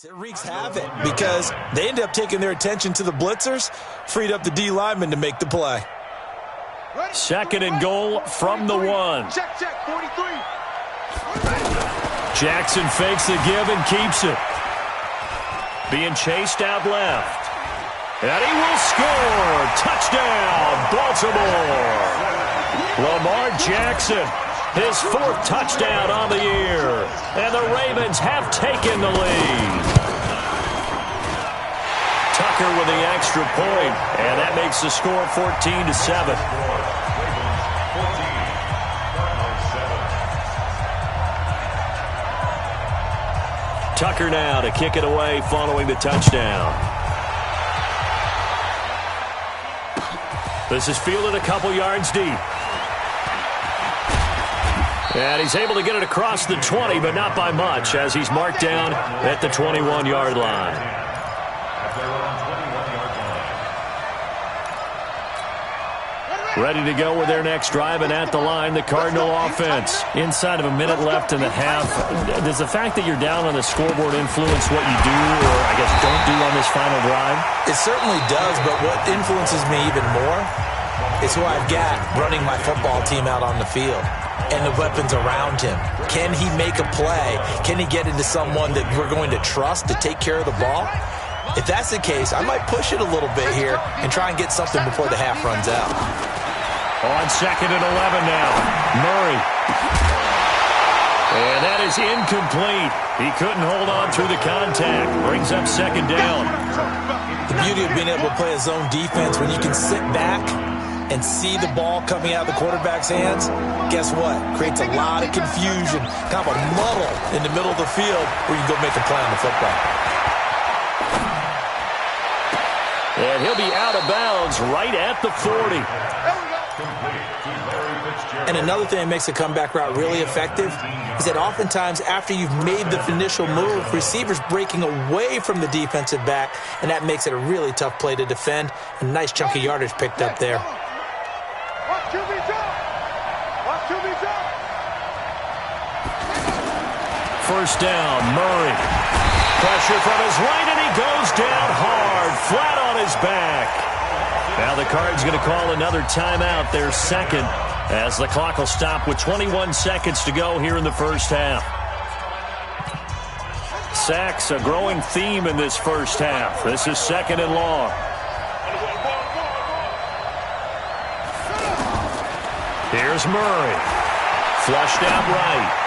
It wreaks havoc because they ended up taking their attention to the blitzers, freed up the D lineman to make the play. Second and goal from the 1. Check, 43. Jackson fakes the give and keeps it. Being chased out left. And he will score. Touchdown, Baltimore. Lamar Jackson, his 4th touchdown on the year. And the Ravens have taken the lead. Tucker with the extra point, and that makes the score 14-7. Tucker now to kick it away following the touchdown. This is fielded a couple yards deep. And he's able to get it across the 20, but not by much, as he's marked down at the 21-yard line. Ready to go with their next drive, and at the line, the Cardinal offense. Inside of a minute left in the half, does the fact that you're down on the scoreboard influence what you do, or I guess don't do on this final drive? It certainly does, but what influences me even more is who I've got running my football team out on the field and the weapons around him. Can he make a play? Can he get into someone that we're going to trust to take care of the ball? If that's the case, I might push it a little bit here and try and get something before the half runs out. On second and 11 now, Murray. And that is incomplete. He couldn't hold on through the contact. Brings up second down. The beauty of being able to play a zone defense when you can sit back and see the ball coming out of the quarterback's hands, guess what? Creates a lot of confusion, kind of a muddle in the middle of the field where you can go make a play on the football. And he'll be out of bounds right at the 40. And another thing that makes the comeback route really effective is that oftentimes after you've made the initial move, receivers breaking away from the defensive back, and that makes it a really tough play to defend. A nice chunk of yardage picked up there. First down, Murray. Pressure from his right, and he goes down hard, flat on his back. Now the Cards going to call another timeout, their second, as the clock will stop with 21 seconds to go here in the first half. Sacks, a growing theme in this first half. This is second and long. Here's Murray. Flushed out right.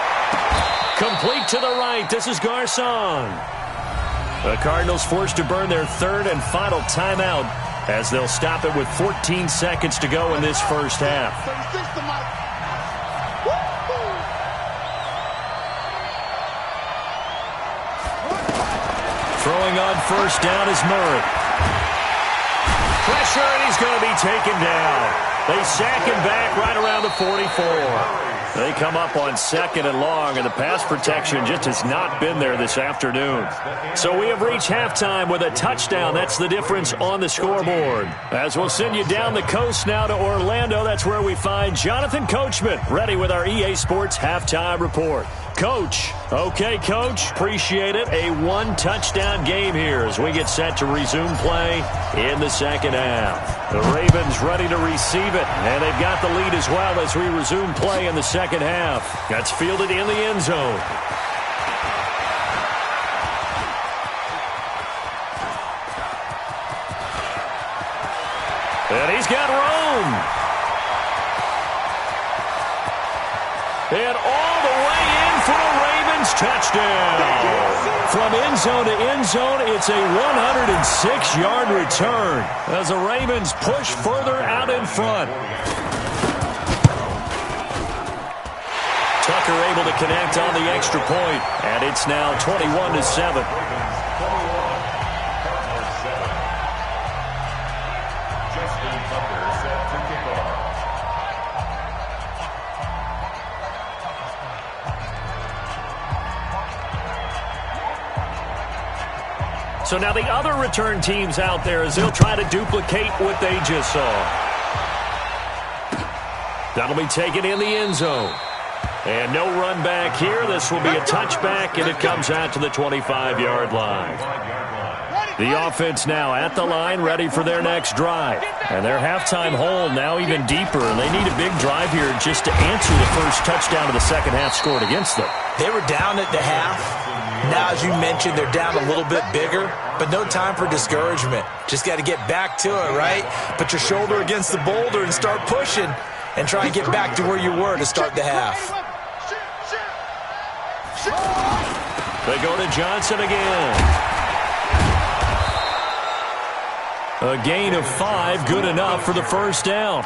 Complete to the right. This is Garcon. The Cardinals forced to burn their third and final timeout as they'll stop it with 14 seconds to go in this first half. Throwing on first down is Murray. Pressure, and he's going to be taken down. They sack him back right around the 44. They come up on second and long, and the pass protection just has not been there this afternoon. So we have reached halftime with a touchdown. That's the difference on the scoreboard. As we'll send you down the coast now to Orlando, that's where we find Jonathan Coachman, ready with our EA Sports Halftime Report. Coach. Okay, Coach. Appreciate it. A one-touchdown game here as we get set to resume play in the second half. The Ravens ready to receive it, and they've got the lead as well as we resume play in the second half. That's fielded in the end zone. And he's got room. And all the way in for a Ravens touchdown. From end zone to end zone, it's a 106-yard return as the Ravens push further out in front. Tucker able to connect on the extra point, and it's now 21-7. So now the other return teams out there as they'll try to duplicate what they just saw. That'll be taken in the end zone. And no run back here. This will be a touchback, and it comes out to the 25-yard line. The offense now at the line, ready for their next drive. And their halftime hole now even deeper, and they need a big drive here just to answer the first touchdown of the second half scored against them. They were down at the half. Now, as you mentioned, they're down a little bit bigger, but no time for discouragement. Just got to get back to it, right? Put your shoulder against the boulder and start pushing and try and get back to where you were to start the half. They go to Johnson again. A gain of 5, good enough for the first down.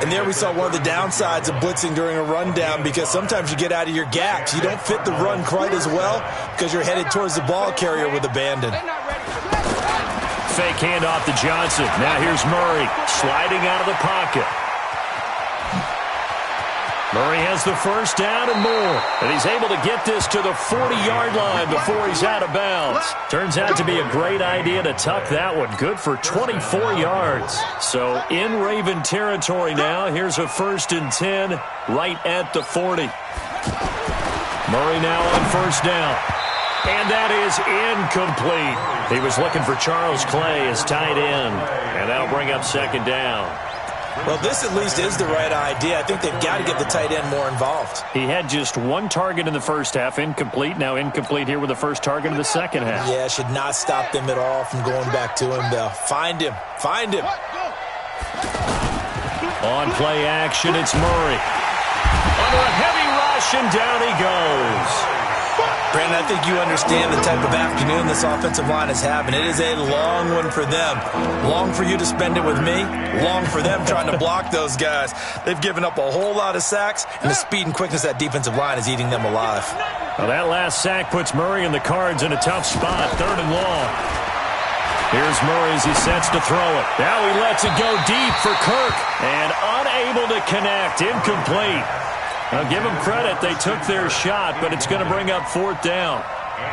And there we saw one of the downsides of blitzing during a rundown, because sometimes you get out of your gaps. You don't fit the run quite as well because you're headed towards the ball carrier with abandon. Fake handoff to Johnson. Now here's Murray sliding out of the pocket. Murray has the first down and more. And he's able to get this to the 40-yard line before he's out of bounds. Turns out to be a great idea to tuck that one. Good for 24 yards. So in Raven territory now. Here's a 1st and 10 right at the 40. Murray now on first down. And that is incomplete. He was looking for Charles Clay as tight end. And that'll bring up second down. Well, this at least is the right idea. I think they've got to get the tight end more involved. He had just one target in the first half, incomplete. Now incomplete here with the first target of the second half. Yeah, should not stop them at all from going back to him, though. Find him. Find him. On play action, it's Murray. Under a heavy rush, and down he goes. Brandon, I think you understand the type of afternoon this offensive line is having. It is a long one for them. Long for you to spend it with me. Long for them trying to block those guys. They've given up a whole lot of sacks, and the speed and quickness of that defensive line is eating them alive. Well, that last sack puts Murray and the Cards in a tough spot, 3rd and long. Here's Murray as he sets to throw it. Now he lets it go deep for Kirk, and unable to connect, incomplete. Now, give them credit. They took their shot, but it's going to bring up 4th down.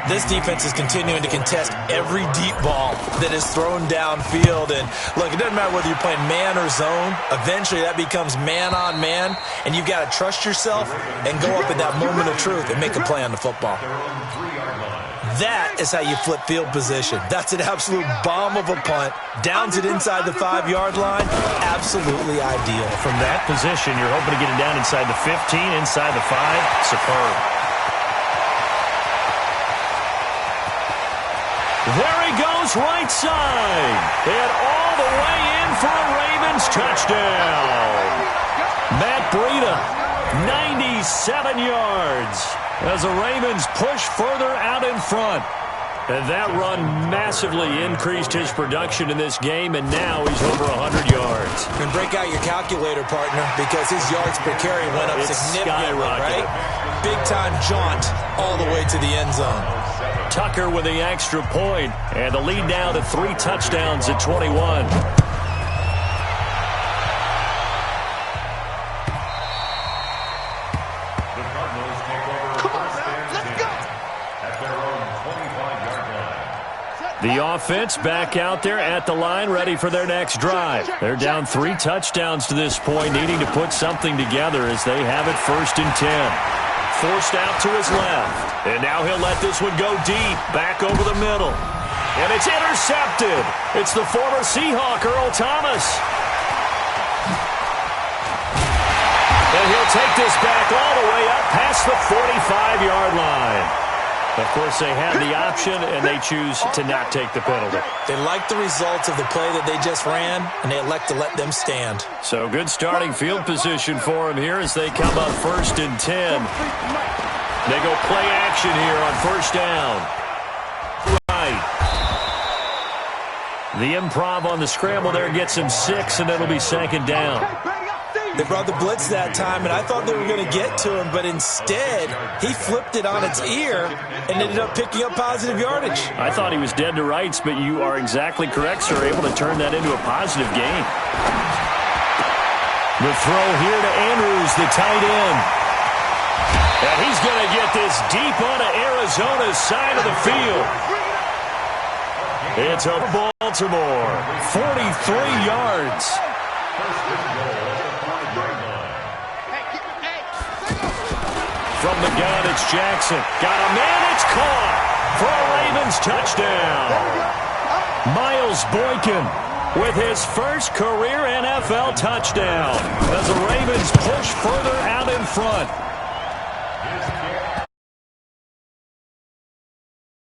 This defense is continuing to contest every deep ball that is thrown downfield. And, look, it doesn't matter whether you're playing man or zone. Eventually, that becomes man-on-man, and you've got to trust yourself and go up in that moment of truth and make a play on the football. That is how you flip field position. That's an absolute bomb of a punt. Downs it inside the 5-yard line. Absolutely ideal. From that position, you're hoping to get it down inside the 15, inside the 5. Superb. There he goes, right side. And all the way in for a Ravens touchdown. Matt Breida, 97 yards. As the Ravens push further out in front. And that run massively increased his production in this game, and now he's over 100 yards. And break out your calculator, partner, because his yards per carry went up significantly, right? Big-time jaunt all the way to the end zone. Tucker with the extra point, and the lead now to 3 touchdowns at 21. The offense back out there at the line, ready for their next drive. They're down 3 touchdowns to this point, needing to put something together as they have it 1st and 10. Forced out to his left. And now he'll let this one go deep, back over the middle. And it's intercepted. It's the former Seahawk, Earl Thomas. And he'll take this back all the way up past the 45-yard line. Of course, they have the option, and they choose to not take the penalty. They like the results of the play that they just ran, and they elect to let them stand. So good starting field position for them here as they come up 1st and 10. They go play action here on first down. Right. The improv on the scramble there gets him 6, and it'll be 2nd down. They brought the blitz that time, and I thought they were going to get to him, but instead, he flipped it on its ear and ended up picking up positive yardage. I thought he was dead to rights, but you are exactly correct, sir, able to turn that into a positive gain. The throw here to Andrews, the tight end. And he's going to get this deep onto Arizona's side of the field. It's a Baltimore, 43 yards. From the gun, it's Jackson. Got a man, it's caught for a Ravens touchdown. Miles Boykin with his first career NFL touchdown as the Ravens push further out in front.